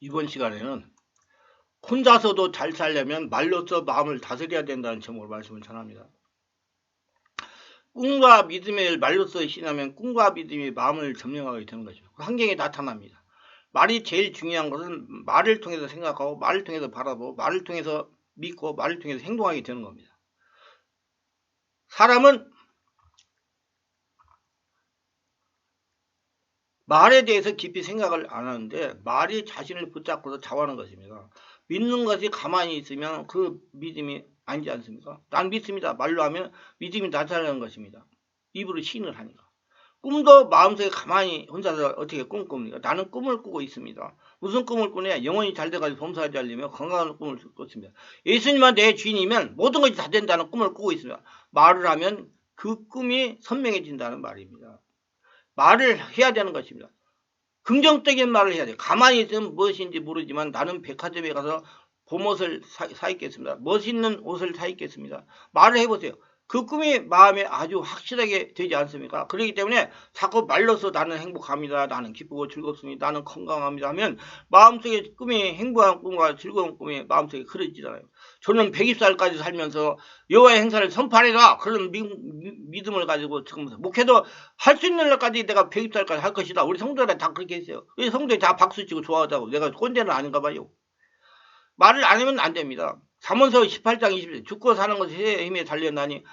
이번 시간에는 혼자서도 잘 살려면 말로써 마음을 다스려야 된다는 제목으로 말씀을 전합니다. 꿈과 믿음을 말로써 신하면 꿈과 믿음이 마음을 점령하게 되는 것이죠. 환경에 나타납니다. 말이 제일 중요한 것은 말을 통해서 생각하고 말을 통해서 바라보고 말을 통해서 믿고 말을 통해서 행동하게 되는 겁니다. 사람은 말에 대해서 깊이 생각을 안 하는데 말이 자신을 붙잡고서 좌우하는 것입니다. 믿는 것이 가만히 있으면 그 믿음이 아니지 않습니까? 난 믿습니다. 말로 하면 믿음이 나타나는 것입니다. 입으로 시인을 하니까. 꿈도 마음속에 가만히 혼자서 어떻게 꿈 꿉니까? 나는 꿈을 꾸고 있습니다. 무슨 꿈을 꾸냐? 영혼이 잘 돼가지고 범사에 달리며 건강한 꿈을 꿨습니다. 예수님만 내 주인이면 모든 것이 다 된다는 꿈을 꾸고 있습니다. 말을 하면 그 꿈이 선명해진다는 말입니다. 말을 해야 되는 것입니다. 긍정적인 말을 해야 돼요. 가만히 있으면 무엇인지 모르지만 나는 백화점에 가서 봄옷을 사 입겠습니다. 멋있는 옷을 사 입겠습니다. 말을 해보세요. 그 꿈이 마음에 아주 확실하게 되지 않습니까? 그렇기 때문에 자꾸 말로서 나는 행복합니다. 나는 기쁘고 즐겁습니다. 나는 건강합니다 하면 마음속에 꿈이 행복한 꿈과 즐거운 꿈이 마음속에 그려지잖아요. 저는 120살까지 살면서 여호와의 행사를 선포하리라 그런 믿음을 가지고 지금 목회도 할 수 있는 날까지 내가 120살까지 할 것이다. 우리 성도들은 다 그렇게 했어요. 우리 성도들이 다 박수치고 좋아하다고. 내가 꼰대는 아닌가 봐요. 말을 안 하면 안 됩니다. 잠언서 18장 20절 죽고 사는 것이 혀의 힘에 달렸나니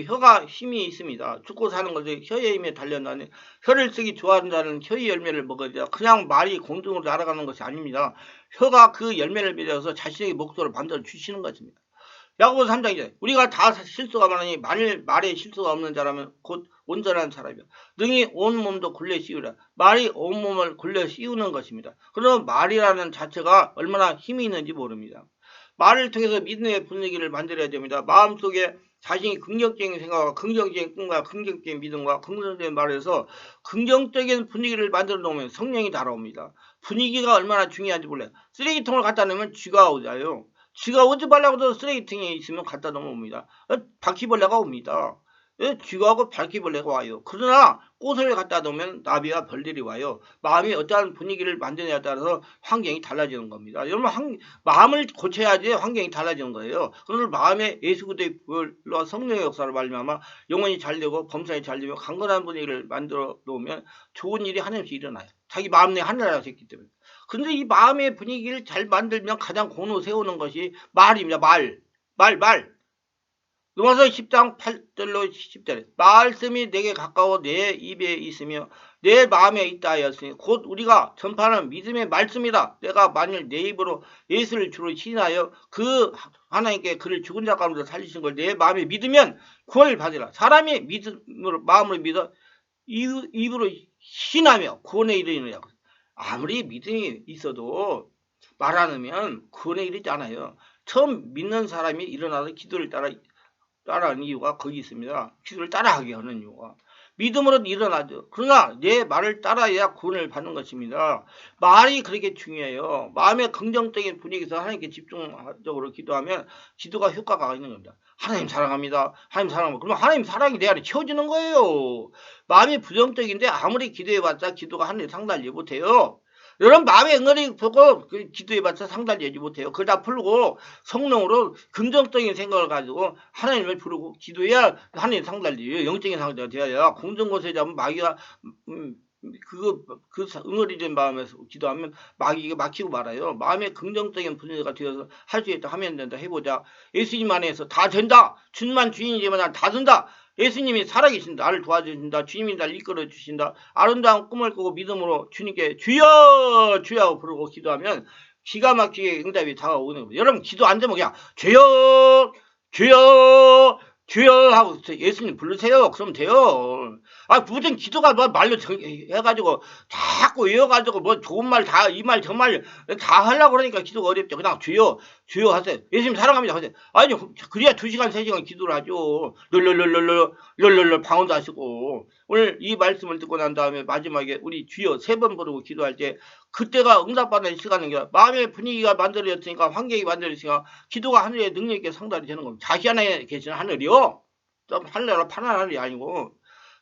혀가 힘이 있습니다. 죽고 사는 것이 혀의 힘에 달렸나니 혀를 쓰기 좋아하는 자는 혀의 열매를 먹어야 돼요. 그냥 말이 공중으로 날아가는 것이 아닙니다. 혀가 그 열매를 맺어서 자신의 목소리를 만들어 주시는 것입니다. 야고보서 3장이죠. 우리가 다 실수가 많으니 만일 말에 실수가 없는 자라면 곧 온전한 사람이요. 능히 온 몸도 굴려 씌우라. 말이 온 몸을 굴려 씌우는 것입니다. 그러면 말이라는 자체가 얼마나 힘이 있는지 모릅니다. 말을 통해서 믿음의 분위기를 만들어야 됩니다. 마음속에 자신이 긍정적인 생각과 긍정적인 꿈과 긍정적인 믿음과 긍정적인 말에서 긍정적인 분위기를 만들어 놓으면 성령이 달아옵니다. 분위기가 얼마나 중요한지 몰라요. 쓰레기통을 갖다 놓으면 쥐가 오자요. 쥐가 오지 말라고 해도 쓰레기통에 있으면 갖다 놓으면 옵니다. 바퀴벌레가 옵니다. 쥐하고 바퀴벌레가 와요. 그러나 꽃을 갖다 놓으면 나비와 벌들이 와요. 마음이 어떠한 분위기를 만드냐에 따라서 환경이 달라지는 겁니다. 여러분 마음을 고쳐야지 환경이 달라지는 거예요. 그러나 마음에 예수 그리스도의 불과 성령의 역사를 말미암아 영혼이 잘 되고 범사에 잘 되며 강건한 분위기를 만들어 놓으면 좋은 일이 하나씩 일어나요. 자기 마음 내에 하늘나라가 있기 때문에. 근데 이 마음의 분위기를 잘 만들면 가장 공로 세우는 것이 말입니다. 말. 로마서 10장 8절로 10절에 말씀이 내게 가까워 내 입에 있으며 내 마음에 있다 하였으니 곧 우리가 전파하는 믿음의 말씀이다. 내가 만일 내 입으로 예수를 주로 시인하여 그 하나님께 그를 죽은 자 가운데 살리신 걸 내 마음에 믿으면 구원을 받으라. 사람이 믿음으로 마음으로 믿어 입으로 신하며 구원에 이르느냐. 아무리 믿음이 있어도 말 안 하면 구원에 이르지 않아요. 처음 믿는 사람이 일어나서 기도를 따라하는 이유가 거기 있습니다. 기도를 따라하게 하는 이유가. 믿음으로 일어나죠. 그러나 내 말을 따라야 구원을 받는 것입니다. 말이 그렇게 중요해요. 마음의 긍정적인 분위기에서 하나님께 집중적으로 기도하면 기도가 효과가 있는 겁니다. 하나님 사랑합니다. 하나님 사랑합니다. 그러면 하나님 사랑이 내 안에 채워지는 거예요. 마음이 부정적인데 아무리 기도해봤자 기도가 하나님 상달지 못해요. 여러분 마음의 응어리 보고 기도해봤자 상달되지 못해요. 그걸 다 풀고 성령으로 긍정적인 생각을 가지고 하나님을 부르고 기도해야 하나님 상달돼요. 영적인 상태가 되어야 공정곳에 잡으면 마귀가 그 응어리된 마음에서 기도하면 마귀가 막히고 말아요. 마음의 긍정적인 분위기가 되어서 할 수 있다 하면 된다 해보자. 예수님 안에서 다 된다. 주님만 주인이지만 난 다 된다. 예수님이 살아계신다. 나를 도와주신다. 주님이 나를 이끌어 주신다. 아름다운 꿈을 꾸고 믿음으로 주님께 주여 주여 하고 부르고 기도하면 기가 막히게 응답이 다가오는 거예요. 여러분 기도 안 되면 그냥 주여 주여 주여 하고 예수님 부르세요. 그러면 돼요. 무슨 기도가 뭐 말로 해가지고 자꾸 외워가지고 뭐 좋은 말 다 이 말 저 말 다 하려고 그러니까 기도가 어렵죠. 그냥 주여 주여 하세요. 예수님 사랑합니다 하세요. 아니 그래야 2시간 3시간 기도를 하죠. 롤롤롤롤 방언도 하시고 오늘 이 말씀을 듣고 난 다음에 마지막에 우리 주여 3번 부르고 기도할 때 그때가 응답받는 시간인 게 마음의 분위기가 만들어졌으니까 환경이 만들어졌으니까 기도가 하늘의 능력 있게 상달이 되는 겁니다. 자기 안에 계시는 하늘이요. 좀 하늘나라 파란 하늘이 아니고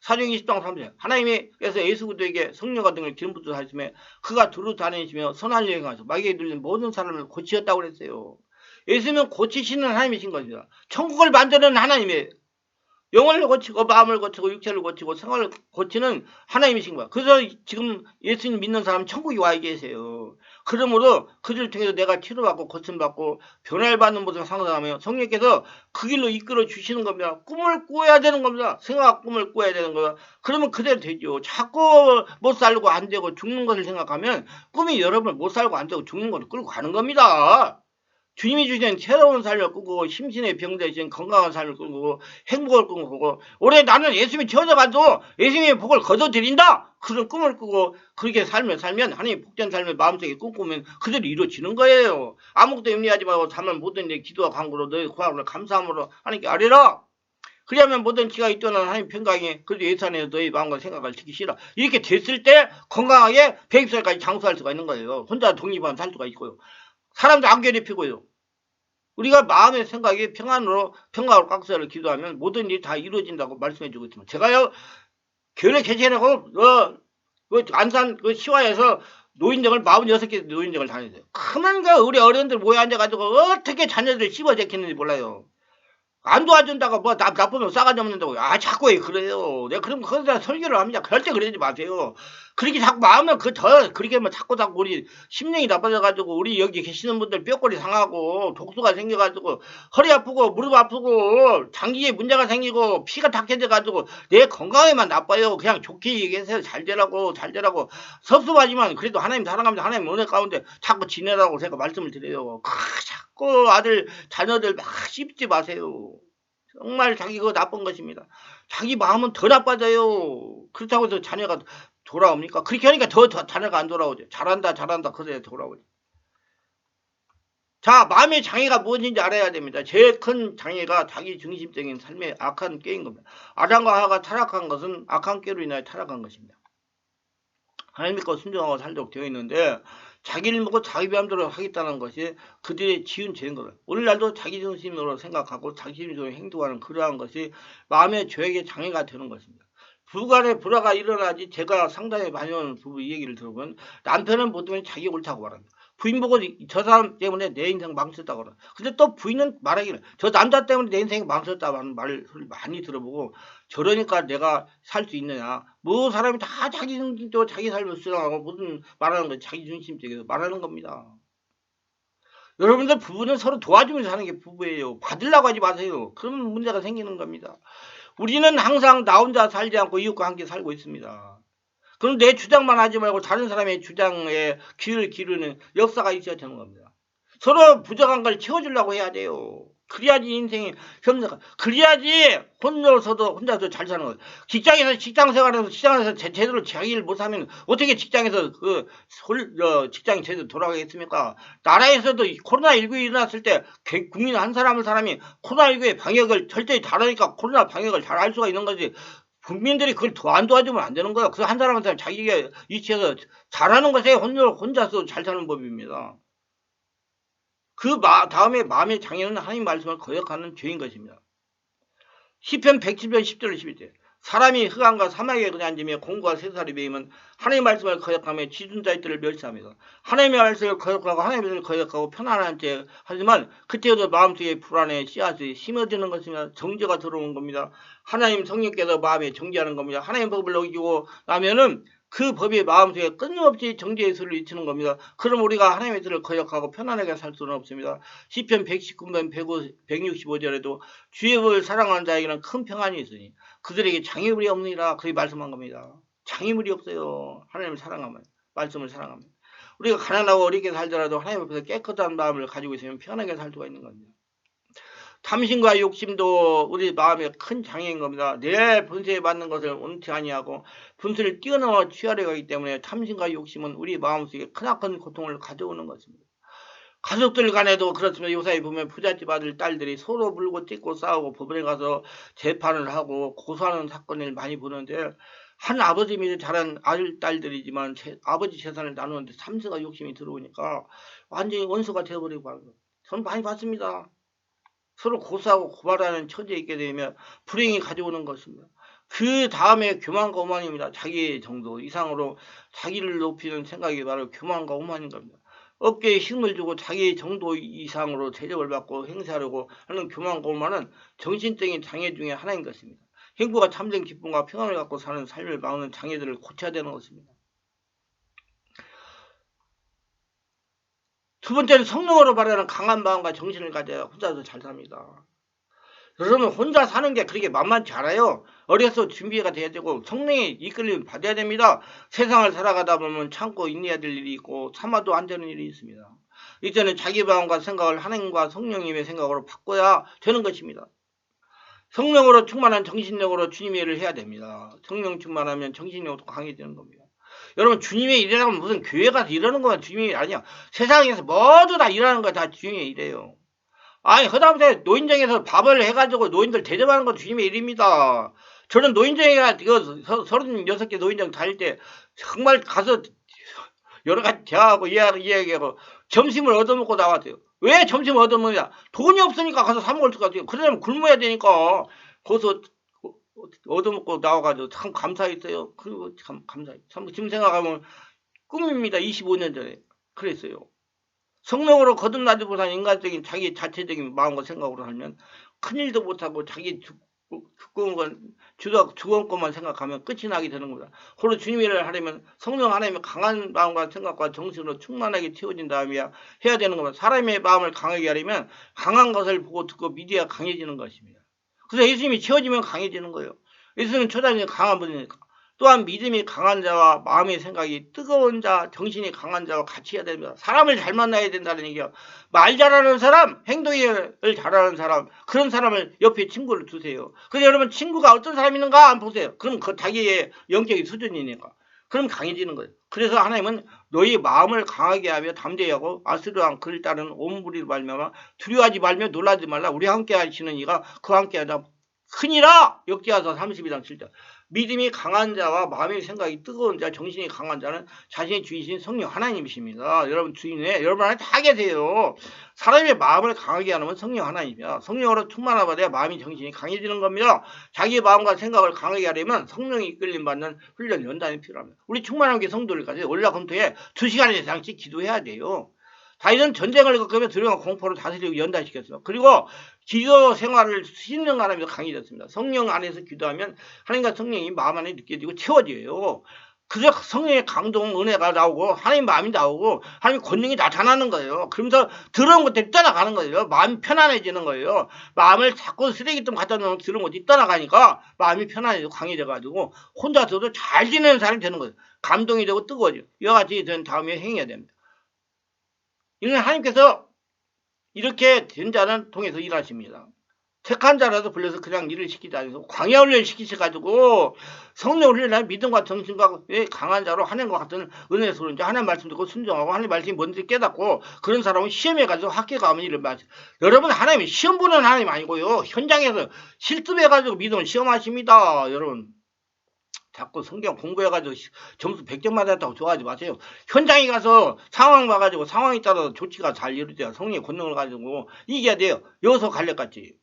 사도행전 10장 3절 하나님께서 예수 그리스도에게 성령과 등을 기름 부어 하시며 그가 두루 다니시며 선한 여행하셔 마귀에 들린 모든 사람을 고치셨다고 그랬어요. 예수님은 고치시는 하나님이신 것입니다. 천국을 만드는 하나님이에요. 영혼을 고치고 마음을 고치고 육체를 고치고 생활을 고치는 하나님이신 거야. 그래서 지금 예수님 믿는 사람 천국에 와 계세요. 그러므로 그들을 통해서 내가 치료받고 고침받고 변화를 받는 모습을 상상하며 성령께서 그 길로 이끌어 주시는 겁니다. 꿈을 꾸어야 되는 겁니다. 생각 꿈을 꾸어야 되는 거야. 그러면 그대로 되죠. 자꾸 못 살고 안 되고 죽는 것을 생각하면 꿈이 여러분을 못 살고 안 되고 죽는 것을 끌고 가는 겁니다. 주님이 주신 새로운 삶을 꾸고 심신의 병 대신 건강한 삶을 꾸고 행복을 꾸고 올해 나는 예수님이 지어져가지고 예수님의 복을 거둬드린다 그런 꿈을 꾸고 그렇게 삶을 살면 하나님 복된 삶을 마음속에 꿈꾸면 그대로 이루어지는 거예요. 아무것도 염려하지 말고 삶을 모든 데 기도와 간구로 너희 구하고 감사함으로 하나님께 아뢰라. 그리하면 모든 지가 있도는 하나님 평강에 그래도 예수 안에서 너희 마음과 생각을 지키시라. 이렇게 됐을 때 건강하게 100살까지 장수할 수가 있는 거예요. 혼자 독립하면 살 수가 있고요. 사람도 안 괴롭히고요. 우리가 마음의 생각이 평안으로 깍서를 기도하면 모든 일이 다 이루어진다고 말씀해 주고 있습니다. 제가요 교회 개최하고 안산 시화에서 노인정을 46개 노인정을 다녔어요. 그만 우리 어른들 모여 앉아가지고 어떻게 자녀들 씹어제키는지 몰라요. 안 도와준다고 뭐 나쁘면 싸가지 없는다고 자꾸 왜 그래요. 내가 그럼 거기다 설교를 합니다. 절대 그러지 마세요. 그렇게 자꾸 마음을 그렇게 하면 자꾸 우리 심령이 나빠져가지고 우리 여기 계시는 분들 뼈골이 상하고 독소가 생겨가지고 허리 아프고 무릎 아프고 장기에 문제가 생기고 피가 탁해져가지고 내 건강에만 나빠요. 그냥 좋게 얘기해서 잘 되라고 섭섭하지만 그래도 하나님 사랑합니다. 하나님 은혜 가운데 자꾸 지내라고 제가 말씀을 드려요. 자꾸 아들 자녀들 막 씹지 마세요. 정말 자기 그거 나쁜 것입니다. 자기 마음은 더 나빠져요. 그렇다고 해서 자녀가 돌아옵니까? 그렇게 하니까 더 자녀가 안 돌아오죠. 잘한다 그래야 돌아오죠. 자, 마음의 장애가 무엇인지 알아야 됩니다. 제일 큰 장애가 자기 중심적인 삶의 악한 꾀인 겁니다. 아담과 하와가 타락한 것은 악한 꾀로 인하여 타락한 것입니다. 하나님 믿고 순종하고 살도록 되어 있는데 자기를 먹고 자기 마음대로 하겠다는 것이 그들의 지은 죄인 거예요. 오늘날도 자기 중심으로 생각하고 자기 중심으로 행동하는 그러한 것이 마음의 죄에게 장애가 되는 것입니다. 부부간에 불화가 일어나지 제가 상당히 많이 오는 부부 이 얘기를 들어보면 남편은 보통 자기 옳다고 말합니다. 부인 보고 저 사람 때문에 내 인생 망쳤다고 그러. 근데 또 부인은 말하기를 저 남자 때문에 내 인생이 망쳤다는 말을 많이 들어보고 저러니까 내가 살 수 있느냐. 뭐 사람이 다 자기 중심적으로 자기 삶을 수행하고 무슨 말하는 거 자기 중심적으로 말하는 겁니다. 여러분들 부부는 서로 도와주면서 사는 게 부부예요. 받으려고 하지 마세요. 그러면 문제가 생기는 겁니다. 우리는 항상 나 혼자 살지 않고 이웃과 함께 살고 있습니다. 그럼 내 주장만 하지 말고 다른 사람의 주장에 귀를 기르는 역사가 있어야 되는 겁니다. 서로 부족한 걸 채워주려고 해야 돼요. 그래야지 인생이 협력가. 그래야지 혼자서 잘 사는 거예요. 직장에서 제대로 자기를 못하면 어떻게 직장에서 직장이 제대로 돌아가겠습니까? 나라에서도 코로나19가 일어났을 때 국민 한 사람이 코로나19의 방역을 철저히 잘하니까 코로나 방역을 잘 할 수가 있는 거지. 국민들이 그걸 더 안 도와주면 안 되는 거야. 그 한 사람한테 자기가 위치해서 잘하는 것에 혼자서 잘 사는 법입니다. 다음에 마음의 장애는 하나님 말씀을 거역하는 죄인 것입니다. 시편 110편 10절 11절 사람이 흑암과 사막에 그냥 앉으며 공과 쇠사리 베이면 하나님의 말씀을 거역하며 지존자의 뜰을 멸시합니다. 하나님의 말씀을 거역하고 하나님의 말씀을 거역하고 편안한 채 하지만 그때도 마음속에 불안에 씨앗이 심어지는 것이며 정죄가 들어오는 겁니다. 하나님 성령께서 마음에 정죄하는 겁니다. 하나님의 법을 어기고 나면은 그 법이 마음속에 끊임없이 정죄의 소리를 잊히는 겁니다. 그럼 우리가 하나님의 뜻을 거역하고 편안하게 살 수는 없습니다. 시편 119편 165절에도 주의 법을 사랑하는 자에게는 큰 평안이 있으니 그들에게 장애물이 없느니라 그렇게 말씀한 겁니다. 장애물이 없어요. 하나님을 사랑하면 말씀을 사랑하면 우리가 가난하고 어렵게 살더라도 하나님 앞에서 깨끗한 마음을 가지고 있으면 편하게 살 수가 있는 겁니다. 탐심과 욕심도 우리 마음의 큰 장애인 겁니다. 내 분수에 맞는 것을 원치 아니하고 분수를 뛰어넘어 취하려 하기 때문에 탐심과 욕심은 우리 마음속에 크나큰 고통을 가져오는 것입니다. 가족들 간에도 그렇습니다. 요사이 보면 부잣집 아들 딸들이 서로 물고 찢고 싸우고 법원에 가서 재판을 하고 고소하는 사건을 많이 보는데 한 아버지 밑에 자란 아들 딸들이지만 아버지 재산을 나누는데 탐심과 욕심이 들어오니까 완전히 원수가 되어버리고 하는 거예요. 저는 많이 봤습니다. 서로 고소하고 고발하는 처지에 있게 되면 불행이 가져오는 것입니다. 그 다음에 교만과 오만입니다. 자기 정도 이상으로 자기를 높이는 생각이 바로 교만과 오만인 겁니다. 어깨에 힘을 주고 자기 정도 이상으로 대접을 받고 행세하려고 하는 교만과 오만은 정신적인 장애 중에 하나인 것입니다. 행복과 참된 기쁨과 평안을 갖고 사는 삶을 막는 장애들을 고쳐야 되는 것입니다. 두 번째는 성령으로 말하는 강한 마음과 정신을 가져야 혼자서 잘 삽니다. 여러분 혼자 사는 게 그렇게 만만치 않아요. 어려서 준비가 돼야 되고 성령의 이끌림 받아야 됩니다. 세상을 살아가다 보면 참고 인내해야 될 일이 있고 참아도 안 되는 일이 있습니다. 이제는 자기 마음과 생각을 하나님과 성령님의 생각으로 바꿔야 되는 것입니다. 성령으로 충만한 정신력으로 주님의 일을 해야 됩니다. 성령 충만하면 정신력도 강해지는 겁니다. 여러분 주님의 일이라면 무슨 교회 가서 일하는 건 주님의 일 아니야. 세상에서 모두 다 일하는 거 다 주님의 일이에요. 아니 그다음에 노인정에서 밥을 해가지고 노인들 대접하는 건 주님의 일입니다. 저는 노인정에가 이거 36개 노인정 다닐 때 정말 가서 여러 가지 대화하고 이야기하고 점심을 얻어먹고 나왔어요. 왜 점심을 얻어먹냐? 돈이 없으니까 가서 사 먹을 수가 없어요. 그러려면 굶어야 되니까 거기서 얻어먹고 나와가지고 참 감사했어요. 그리고 참 감사해요. 참 지금 생각하면 꿈입니다. 25년 전에 그랬어요. 성령으로 거듭나지 못한 인간적인 자기 자체적인 마음과 생각으로 살면 큰일도 못하고 자기 죽은 것만 생각하면 끝이 나게 되는 겁니다. 홀로 주님의 일을 하려면 성령 하나님의 강한 마음과 생각과 정신으로 충만하게 채워진 다음에 해야 되는 겁니다. 사람의 마음을 강하게 하려면 강한 것을 보고 듣고 믿어야 강해지는 것입니다. 그래서 예수님이 채워지면 강해지는 거예요. 예수님은 초장이 강한 분이니까. 또한 믿음이 강한 자와 마음의 생각이 뜨거운 자, 정신이 강한 자와 같이 해야 됩니다. 사람을 잘 만나야 된다는 얘기야. 말 잘하는 사람, 행동을 잘하는 사람, 그런 사람을 옆에 친구를 두세요. 근데 여러분 친구가 어떤 사람이 있는가 한번 보세요. 그럼 그 자기의 영적인 수준이니까. 그럼 강해지는 거예요. 그래서 하나님은 너희 마음을 강하게 하며 담대히 하고 아스르한 그를 따르는 온 무리를 말미암아 두려워하지 말며 놀라지 말라. 우리 함께 하시는 이가 그와 함께 하자. 크니라 역기하서 32장 7절. 믿음이 강한 자와 마음의 생각이 뜨거운 자, 정신이 강한 자는 자신의 주이신 성령 하나님이십니다. 여러분 주인에 여러분 안에 다 계세요. 사람의 마음을 강하게 하는 성령 하나님이야. 성령으로 충만하게 돼야 마음이 정신이 강해지는 겁니다. 자기의 마음과 생각을 강하게 하려면 성령이 이끌림 받는 훈련 연단이 필요합니다. 우리 충만한 게 성도를 가지고 월요일 검토에 2시간 이상씩 기도해야 돼요. 다윗은 전쟁을 겪으며 두려움과 공포를 다스리고 연단시켰습니다. 그리고 기도 생활을 10년 하면서 강해졌습니다. 성령 안에서 기도하면 하나님과 성령이 마음 안에 느껴지고 채워져요. 그래서 성령의 강동, 은혜가 나오고 하나님 마음이 나오고 하나님 권능이 나타나는 거예요. 그러면서 더러운 것들이 떠나가는 거예요. 마음이 편안해지는 거예요. 마음을 자꾸 쓰레기통 갖다 놓으면 더러운 것들이 떠나가니까 마음이 편안해지고 강해져가지고 혼자서도 잘 지내는 사람이 되는 거예요. 감동이 되고 뜨거워져요. 이와 같이 된 다음에 행해야 됩니다. 이는 하나님께서 이렇게 된 자는 통해서 일하십니다. 택한 자라도 불려서 그냥 일을 시키지 않아서 광야 훈련을 시키셔가지고 성령 훈련을 믿음과 정신과 강한 자로 하나님과 같은 은혜에서 그런지 하나님 말씀 듣고 순종하고 하나님 말씀이 뭔지 깨닫고 그런 사람은 시험해가지고 학교 가면 일을 마시. 여러분 하나님이 시험 보는 하나님 아니고요. 현장에서 실습해가지고 믿음을 시험하십니다. 여러분. 자꾸 성경 공부해가지고 점수 100점 맞았다고 좋아하지 마세요. 현장에 가서 상황 봐가지고 상황에 따라서 조치가 잘 이루어져야 성령의 권능을 가지고 이겨야 돼요. 여기서 갈래같이.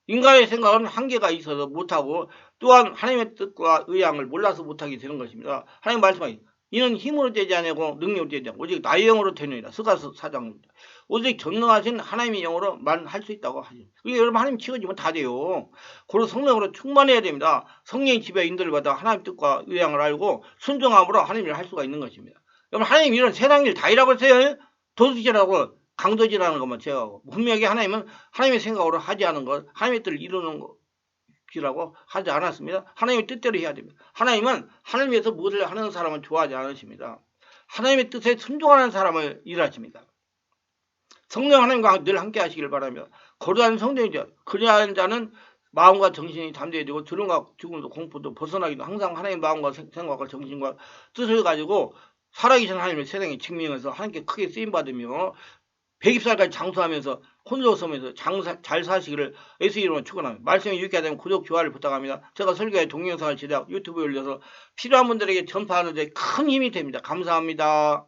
인간의 생각은 한계가 있어서 못하고 또한 하나님의 뜻과 의향을 몰라서 못하게 되는 것입니다. 하나님 말씀하기 이는 힘으로 되지 아니고 능력으로 되지 않고 오직 나의 영으로 되느니라. 스가서 4장입니다. 오직 전능하신 하나님의 영으로만 할 수 있다고 하죠. 그게 여러분 하나님 치워지면 다 돼요. 고로 성령으로 충만해야 됩니다. 성령의 지배 인도를 받아 하나님 뜻과 의향을 알고 순종함으로 하나님을 할 수가 있는 것입니다. 여러분 하나님 이런 세상 일 다 일하고 있어요. 도둑질하고 강도질하는 것만 제어하고 분명히 하나님은 하나님의 생각으로 하지 않은 것, 하나님의 뜻을 이루는 것이라고 하지 않았습니다. 하나님의 뜻대로 해야 됩니다. 하나님은 하나님에서 무엇을 하는 사람은 좋아하지 않으십니다. 하나님의 뜻에 순종하는 사람을 일하십니다. 성령 하나님과 늘 함께 하시길 바라며 거룩한 성령이죠. 그리하는 자는 마음과 정신이 담대해지고 두려움과 죽음도 공포도 벗어나기도 항상 하나님의 마음과 생각과 정신과 뜻을 가지고 살아계신 하나님의 세상에 증명해서 하나님께 크게 쓰임받으며 120살까지 장수하면서 혼자 서면서 잘 사시기를 예수 이름으로 축원합니다. 말씀이 유익하게 되면 구독, 좋아요를 부탁합니다. 제가 설교에 동영상을 제작 유튜브에 올려서 필요한 분들에게 전파하는 데 큰 힘이 됩니다. 감사합니다.